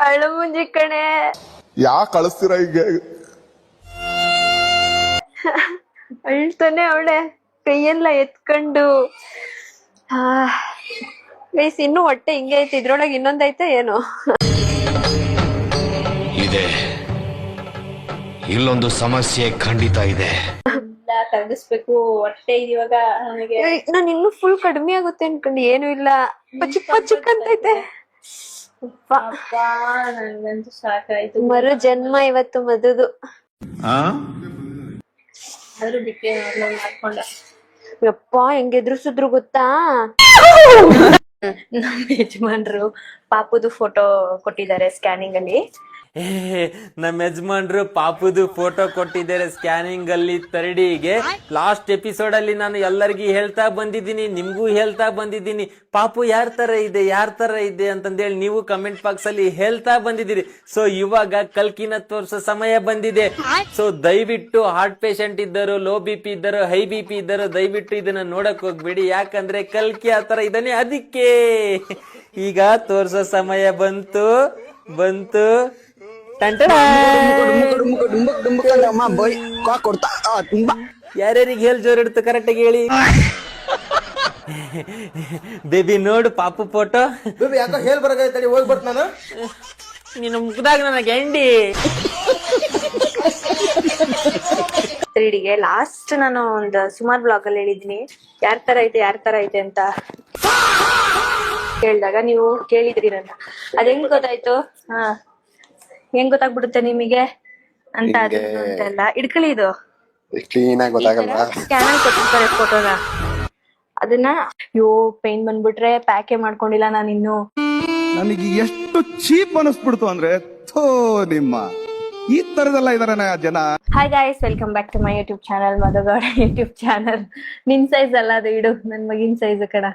ಅಳು ಮುಂಜಿ ಕಣೆ. ಯಾಕೆ ಕಳಿಸ್ತೀರ ಈಗ? ಅಳ್ತಾನೆ ಅವಳೆ ಕೈಯೆಲ್ಲ ಎತ್ಕೊಂಡು. ಗೈಸ್ ಇನ್ನು ಹೊಟ್ಟೆ ಹಿಂಗೆ ಐತಿ, ಇದ್ರೊಳಗೆ ಇನ್ನೊಂದೈತೆ ಏನು? ಇದೆ, ಇಲ್ಲೊಂದು ಸಮಸ್ಯೆ ಖಂಡಿತ ಇದೆ. ತಗ್ಗಿಸ್ಬೇಕು ಹೊಟ್ಟೆ ಇವಾಗ ನನಗೆ. ನಾನು ಇನ್ನು ಫುಲ್ ಕಡಿಮೆ ಆಗುತ್ತೆ ಅನ್ಕೊಂಡು ಏನು ಇಲ್ಲ, ಪಚಿಕ್ ಪಚಿಕ್ ಅಂತೈತೆ. ನನ್ಗಂತೂ ಸಾಕಾಯ್ತು. ಮರು ಜನ್ಮ ಇವತ್ತು ಮದುದು. ಆದ್ರೂ ಬಿಟ್ಟೆ ಮಾಡ್ಕೊಂಡೆ. ಯಪ್ಪ ಹೆಂಗ್ ಎದುರಿಸಿದ್ರು ಗೊತ್ತಾ? ನಮ್ಮ ಯಜಮಾನ್ರು ಪಾಪುದು ಫೋಟೋ ಕೊಟ್ಟಿದ್ದಾರೆ ಸ್ಕ್ಯಾನಿಂಗ್ ಅಲ್ಲಿ. ನಮ್ಮ ಯಜಮಾನ್ರು ಪಾಪುದು ಫೋಟೋ ಕೊಟ್ಟಿದ್ದಾರೆ ಸ್ಕ್ಯಾನಿಂಗ್ ಅಲ್ಲಿ ತರಡಿಗೆ. ಲಾಸ್ಟ್ ಎಪಿಸೋಡ್ ಅಲ್ಲಿ ನಾನು ಎಲ್ಲರಿಗೂ ಹೇಳ್ತಾ ಬಂದಿದ್ದೀನಿ, ನಿಮ್ಗೂ ಹೇಳ್ತಾ ಬಂದಿದ್ದೀನಿ, ಪಾಪು ಯಾರ ತರ ಇದೆ ಅಂತಂದೇಳಿ ನೀವು ಕಮೆಂಟ್ ಬಾಕ್ಸ್ ಅಲ್ಲಿ ಹೇಳ್ತಾ ಬಂದಿದ್ದೀರಿ. ಸೊ ಇವಾಗ ಕಲ್ಕಿನ ತೋರ್ಸೋ ಸಮಯ ಬಂದಿದೆ. ಸೊ ದಯವಿಟ್ಟು ಹಾರ್ಟ್ ಪೇಷಂಟ್ ಇದ್ದರು, ಲೋ ಬಿ ಪಿ ಇದ್ದರು, ಹೈ ಬಿ ಪಿ ಇದ್ದರು, ದಯವಿಟ್ಟು ಇದನ್ನ ನೋಡಕ್ ಹೋಗ್ಬೇಡಿ. ಯಾಕಂದ್ರೆ ಕಲ್ಕಿ ಆ ತರ ಇದ್ದಾನೆ, ಅದಕ್ಕೆ ಈಗ ತೋರ್ಸೋ ಸಮಯ ಬಂತು. ಯಾರ್ಯಾರಿಗೆ ಹೇಳಿ ಜೋರ್ ಇಡ್ತು ಕರೆಕ್ಟ್ ಆಗಿ ಹೇಳಿ. ಬೇಬಿ ನೋಡು ಪಾಪು ಫೋಟೋ. ಯಾಕೋ ಹೇಳ್ ಬರಗೈತಡಿ, ಹೋಗ್ಬಿಟ್ ನಾನು ನೀನು ಮುಗ್ದಾಗ ನನಗೆ ಎಂಡಿ. 3Dಗೆ ಲಾಸ್ಟ್ ನಾನು ಒಂದು ಸುಮಾರು ಬ್ಲಾಗ್ ಅಲ್ಲಿ ಹೇಳಿದೀನಿ ಯಾರ್ ತರ ಐತೆ ಅಂತ ಕೇಳಿದಾಗ ನೀವು ಕೇಳಿದ್ರಿ ನನ್ನ. ಅದ್ ಹೆಂಗ್ ಗೊತ್ತಾಯ್ತು? ಹೆಂಗ್ ಗೊತ್ತಾಗ್ಬಿಡುತ್ತೆ ನಿಮಗೆ ಅಂತ ಅಂತೆಲ್ಲ ಇಡ್ಕೊಳ್ಳಿ. ಇದು ಕ್ಲೀನ್ ಆಗಿ ಗೊತ್ತಾಗಲ್ಲ. ಸ್ಕ್ಯಾನರ್ ಕೊಟ್ಟಿರ್ತಾರೆ ಫೋಟೋನ, ಅದನ್ನ ಪೇನ್ ಬಂದ್ಬಿಟ್ರೆ ಪ್ಯಾಕೆ ಮಾಡ್ಕೊಂಡಿಲ್ಲ ನಾನು ಇನ್ನು. ನನಗೆ ಎಷ್ಟು ಚೀಪ್ ಅನಿಸ್ಬಿಡ್ತು ಅಂದ್ರೆ, ಥೋ ನಿಮ್ಮ ಈ ತರದೆಲ್ಲ ಇದಾರೆ ಜನ. Hi guys, welcome back to my YouTube channel, Madhugowda YouTube channel. ನಿನ್ ಸೈಜ್ ಅಲ್ಲ ಅದು, ಇಡು ನನ್ ಮಗಿನ ಸೈಜ್ ಕಣ.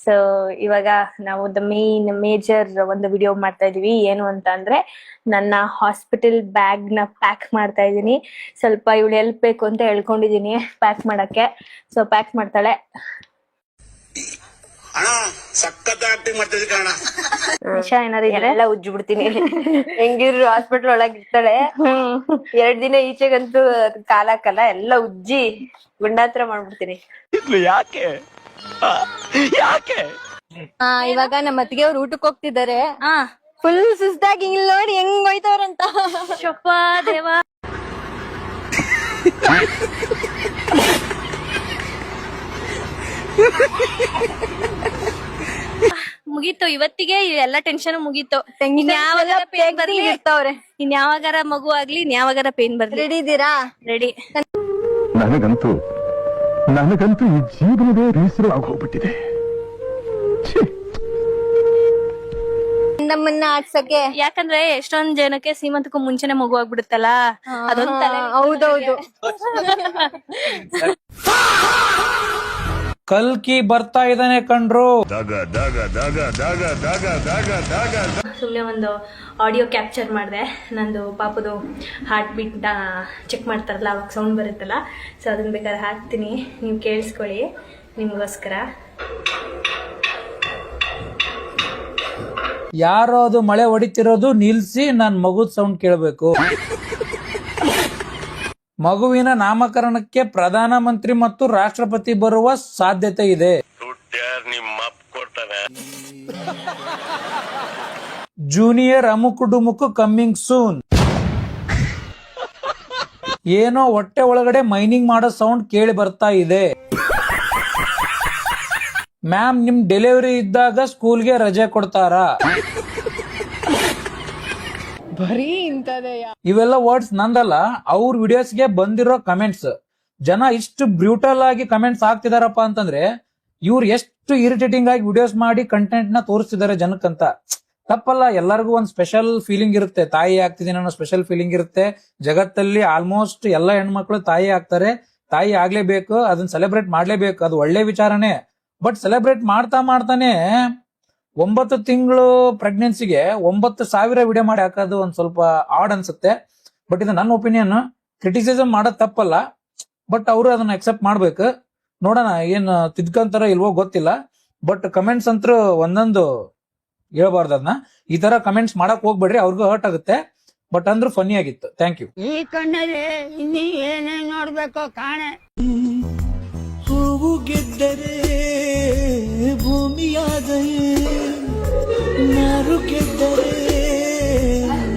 ಸೊ ಇವಾಗ ನಾವು ದ ಮೇಜರ್ ಒಂದು ವಿಡಿಯೋ ಮಾಡ್ತಾ ಇದೀವಿ. ಏನು ಅಂತ ಅಂದ್ರೆ ನನ್ನ ಹಾಸ್ಪಿಟಲ್ ಬ್ಯಾಗ್ ನ ಪ್ಯಾಕ್ ಮಾಡ್ತಾ ಇದೀನಿ. ಸ್ವಲ್ಪ ಇವಳು ಹೆಲ್ಪ್ ಬೇಕು ಅಂತ ಹೇಳ್ಕೊಂಡಿದೀನಿ ಪ್ಯಾಕ್ ಮಾಡಕ್ಕೆ. ಸೊ ಪ್ಯಾಕ್ ಮಾಡ್ತಾಳೆ. ನಿಶಾ ಏನಾದ್ರು ಎಲ್ಲ ಉಜ್ಜಿ ಬಿಡ್ತೀನಿ. ಹೆಂಗಿದ್ರು ಹಾಸ್ಪಿಟಲ್ ಒಳಗ್ ಇರ್ತಾಳೆ. 2 ದಿನ ಈಚೆಗಂತೂ ಕಾಲಾಕಲ್ಲ, ಎಲ್ಲ ಉಜ್ಜಿ ಗುಂಡಾತ್ರ ಮಾಡ್ಬಿಡ್ತೀನಿ. ಯಾಕೆ ಇವಾಗ ನಮ್ಮ ಅತ್ತಿಗೆ ಅವ್ರು ಊಟಕ್ಕೆ ಹೋಗ್ತಿದ್ದಾರೆ. ಫುಲ್ ಸುಸ್ತಾಗಿ ಇಲ್ಲಿ ನೋಡಿ ಹೆಂಗ್ ಹೋಯ್ತವ್ರಂತ. ಶಪ್ಪ ದೇವ. ಮುಗೀತು ಇವತ್ತಿಗೆ, ಎಲ್ಲ ಟೆನ್ಷನ್ ಮುಗೀತು. ಇನ್ಯಾವಾಗಾರ ಮಗು ಆಗ್ಲಿ, ಇನ್ಯಾವಾಗಾರ ಪೇನ್ ಬರ್ಲಿ. ರೆಡಿ ಇದ್ದೀರಾ? ರೆಡಿ. ನನಗಂತೂ ಈ ಜೀವನವೇ ಬೇಸರ ಆಗೋಗ್ಬಿಟ್ಟಿದೆ. ನಮ್ಮನ್ನ ಆಡ್ಸಕ್ಕೆ. ಯಾಕಂದ್ರೆ ಎಷ್ಟೊಂದ್ ಜನಕ್ಕೆ ಸೀಮಂತಕ್ಕೂ ಮುಂಚೆನೆ ಮಗು ಆಗ್ಬಿಡುತ್ತಲ್ಲ, ಅದೊಂದ್ ತಲೆ. ಹೌದೌದು. ಕಲ್ಕಿ ಬರ್ತಾ ಇದ್ದಾನೆ ಕಣ್ರು. ಸುಮ್ನೆ ಒಂದು ಆಡಿಯೋ ಕ್ಯಾಪ್ಚರ್ ಮಾಡಿದೆ. ನಂದು ಪಾಪದು ಹಾರ್ಟ್ ಬೀಟ್ ನ ಚೆಕ್ ಮಾಡ್ತಾರಲ್ಲ, ಅವಾಗ ಸೌಂಡ್ ಬರುತ್ತಲ್ಲ. ಸೊ ಅದನ್ನ ಬೇಕಾದ್ರೆ ಹಾಕ್ತೀನಿ, ನೀವು ಕೇಳಿಸ್ಕೊಳ್ಳಿ ನಿಮ್ಗೋಸ್ಕರ. ಯಾರೋ ಅದು ಮಳೆ ಹೊಡಿತಿರೋದು ನಿಲ್ಸಿ ನನ್ ಮಗುದ್ ಸೌಂಡ್ ಕೇಳಬೇಕು. ಮಗುವಿನ ನಾಮಕರಣಕ್ಕೆ ಪ್ರಧಾನ ಮಂತ್ರಿ ಮತ್ತು ರಾಷ್ಟ್ರಪತಿ ಬರುವ ಸಾಧ್ಯತೆ ಇದೆ. ಜೂನಿಯರ್ ಅಮುಕು ಡುಮುಕು ಕಮ್ಮಿಂಗ್ ಸೂನ್. ಏನೋ ಹೊಟ್ಟೆ ಒಳಗಡೆ ಮೈನಿಂಗ್ ಮಾಡೋ ಸೌಂಡ್ ಕೇಳಿ ಬರ್ತಾ ಇದೆ. ಮ್ಯಾಮ್, ನಿಮ್ ಡೆಲಿವರಿ ಇದ್ದಾಗ ಸ್ಕೂಲ್ಗೆ ರಜೆ ಕೊಡ್ತಾರಾ? ಬರೀ ಇಂತದೆಯಾ? ಇವೆಲ್ಲ ವರ್ಡ್ಸ್ ನಂದಲ್ಲ, ಅವ್ರ ವಿಡಿಯೋಸ್ಗೆ ಬಂದಿರೋ ಕಮೆಂಟ್ಸ್. ಜನ ಇಷ್ಟು ಬ್ರೂಟಲ್ ಆಗಿ ಕಮೆಂಟ್ಸ್ ಹಾಕ್ತಿದಾರಪ್ಪ ಅಂತಂದ್ರೆ ಇವ್ರು ಎಷ್ಟು ಇರಿಟೇಟಿಂಗ್ ಆಗಿ ವಿಡಿಯೋಸ್ ಮಾಡಿ ಕಂಟೆಂಟ್ ನ ತೋರಿಸ್ತಿದ್ದಾರೆ ಜನಕ್ಕಂತ. ತಪ್ಪಲ್ಲ, ಎಲ್ಲರಿಗೂ ಒಂದ್ ಸ್ಪೆಷಲ್ ಫೀಲಿಂಗ್ ಇರುತ್ತೆ. ತಾಯಿ ಆಗ್ತಿದ್ದೀನಿ ಅನ್ನೋ ಸ್ಪೆಷಲ್ ಫೀಲಿಂಗ್ ಇರುತ್ತೆ. ಜಗತ್ತಲ್ಲಿ ಆಲ್ಮೋಸ್ಟ್ ಎಲ್ಲ ಹೆಣ್ಮಕ್ಳು ತಾಯಿ ಆಗ್ತಾರೆ, ತಾಯಿ ಆಗ್ಲೇಬೇಕು, ಅದನ್ನ ಸೆಲೆಬ್ರೇಟ್ ಮಾಡ್ಲೇಬೇಕು, ಅದು ಒಳ್ಳೆ ವಿಚಾರನೇ. ಬಟ್ ಸೆಲೆಬ್ರೇಟ್ ಮಾಡ್ತಾನೆ 9 ತಿಂಗಳು ಪ್ರೆಗ್ನೆನ್ಸಿಗೆ 9,000 ವಿಡಿಯೋ ಮಾಡಿ ಹಾಕೋದು ಒಂದ್ ಸ್ವಲ್ಪ ಆಡ್ ಅನ್ಸುತ್ತೆ. ಬಟ್ ಇದು ನನ್ನ ಒಪಿನಿಯನ್. ಕ್ರಿಟಿಸಿಸಮ್ ಮಾಡೋದ್ ತಪ್ಪಲ್ಲ, ಬಟ್ ಅವರು ಅದನ್ನ ಅಕ್ಸೆಪ್ಟ್ ಮಾಡ್ಬೇಕು. ನೋಡೋಣ ಏನ್ ತಿದ್ಕಂತಾರ ಇಲ್ವೋ ಗೊತ್ತಿಲ್ಲ. ಬಟ್ ಕಮೆಂಟ್ಸ್ ಅಂತೂ ಒಂದೊಂದು ಹೇಳ್ಬಾರ್ದು ಅದನ್ನ. ಈ ತರ ಕಮೆಂಟ್ಸ್ ಮಾಡಕ್ ಹೋಗ್ಬೇಡ್ರಿ, ಅವ್ರಿಗೂ ಹರ್ಟ್ ಆಗುತ್ತೆ. ಬಟ್ ಅಂದ್ರೂ ಫನ್ನಿ ಆಗಿತ್ತು. Thank you. ಈ ಕಣ್ಣಲ್ಲಿ ಇನ್ನೀ ಏನೇನ್ ನೋಡ್ಬೇಕೋ ಕಾಣೆ. ಹೂವು ಗೆದ್ದರೆ ಭೂಮಿಯಾದಯೇ, ನಾರು ಗೆದ್ದರೆ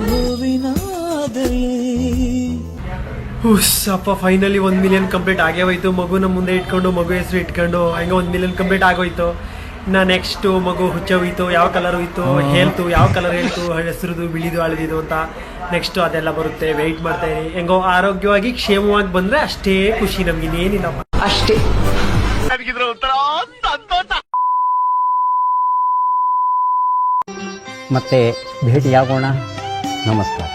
ಹೂವಿನಾದಯೇ. ಅಪ್ಪ ಫೈನಲಿ 1 ಮಿಲಿಯನ್ ಕಂಪ್ಲೀಟ್ ಆಗೇ ಹೋಯ್ತು. ಮಗುನ ಮುಂದೆ ಇಟ್ಕೊಂಡು ಮಗು ಹೆಸರು ಇಟ್ಕೊಂಡು ಹಂಗೆ 1 ಮಿಲಿಯನ್ ಕಂಪ್ಲೀಟ್ ಆಗೋಯ್ತು. ನಾ ನೆಕ್ಸ್ಟ್ ಮಗು ಹುಚ್ಚ ಹೋಯ್ತು, ಯಾವ ಕಲರ್ ಹೋಯ್ತು ಹೇಳ್ತು, ಯಾವ ಕಲರ್ ಹೇಳ್ತು, ಹೆಸರುದು ಬಿಳಿದು ಹಳದಿದು ಅಂತ. ನೆಕ್ಸ್ಟ್ ಅದೆಲ್ಲ ಬರುತ್ತೆ, ವೆಯ್ಟ್ ಮಾಡ್ತಾ ಇದೀನಿ. ಹೆಂಗೋ ಆರೋಗ್ಯವಾಗಿ ಕ್ಷೇಮವಾಗಿ ಬಂದ್ರೆ ಅಷ್ಟೇ ಖುಷಿ, ನಮ್ಗೆ ಇನ್ನೇನಿಲ್ಲಪ್ಪ ಅಷ್ಟೇ. ಮತ್ತೆ ಭೇಟಿಯಾಗೋಣ. ನಮಸ್ಕಾರ.